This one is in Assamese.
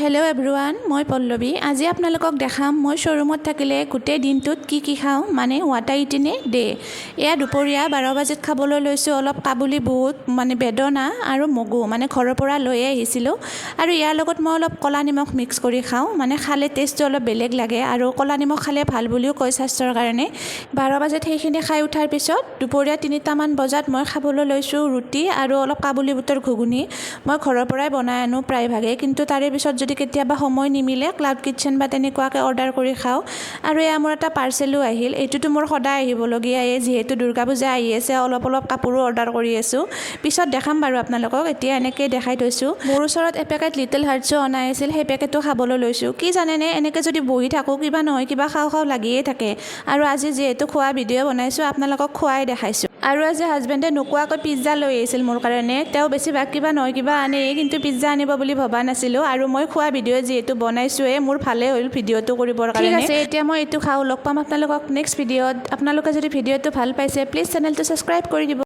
হেল্ল' এভৰিৱান, মই পল্লৱী। আজি আপোনালোকক দেখাম মই শ্ব'ৰুমত থাকিলে গোটেই দিনটোত কি খাওঁ, মানে what I it in a day. এয়া দুপৰীয়া 12 বজাত খাবলৈ লৈছোঁ অলপ কাবুলী বুট, মানে বেদনা আৰু মগু, মানে ঘৰৰ পৰা লৈয়ে আহিছিলোঁ। আৰু ইয়াৰ লগত মই অলপ ক'লা নিমখ মিক্স কৰি খাওঁ, মানে খালে টেষ্টটো অলপ বেলেগ লাগে আৰু ক'লা নিমখ খালে ভাল বুলিও কয় স্বাস্থ্যৰ কাৰণে। 12 বজাত সেইখিনি খাই উঠাৰ পিছত দুপৰীয়া 3টামান বজাত মই খাবলৈ লৈছোঁ ৰুটি আৰু অলপ কাবুলী বুটৰ ঘুগুনি। মই ঘৰৰ পৰাই বনাই আনো প্ৰায়ভাগে, কিন্তু তাৰে পিছত যদি কেতিয়াবা সময় নিমিলে ক্লাউড কিটচেন বা তেনেকুৱাকৈ অৰ্ডাৰ কৰি খাওঁ। আৰু এয়া মোৰ এটা পাৰ্চেলো আহিল। এইটোতো মোৰ সদায় আহিবলগীয়াই, যিহেতু দুৰ্গা পূজা আহি আছে, অলপ কাপোৰো অৰ্ডাৰ কৰি আছোঁ। পিছত দেখাম বাৰু আপোনালোকক, এতিয়া এনেকৈ দেখাই থৈছোঁ। মোৰ ওচৰত এপেকেট লিটল হাৰ্টছো অনা আছিল, সেই পেকেটটো খাবলৈ লৈছোঁ। কি জানেনে, এনেকৈ যদি বহি থাকোঁ কিবা নহয় কিবা খাওঁ লাগিয়ে থাকে। আৰু আজি যিহেতু খোৱা ভিডিঅ' বনাইছোঁ, আপোনালোকক খোৱাই দেখাইছোঁ। আৰু আজি হাজবেণ্ডে নোকোৱাকৈ পিজ্জা লৈ আহিছিল মোৰ কাৰণে। তেওঁ বেছিভাগ কিবা নহয় কিবা আনেই, কিন্তু পিজ্জা আনিব বুলি ভবা নাছিলোঁ। আৰু মই খোৱা ভিডিঅ' যিহেতু বনাইছোঁৱে, মোৰ ভালেই হ'ল ভিডিঅ'টো কৰিবৰ কাৰণে। ঠিক আছে, এতিয়া মই এইটো খাওঁ। লগ পাম আপোনালোকক নেক্সট ভিডিঅ'ত। আপোনালোকে যদি ভিডিঅ'টো ভাল পাইছে প্লিজ চেনেলটো ছাবস্ক্ৰাইব কৰি দিব।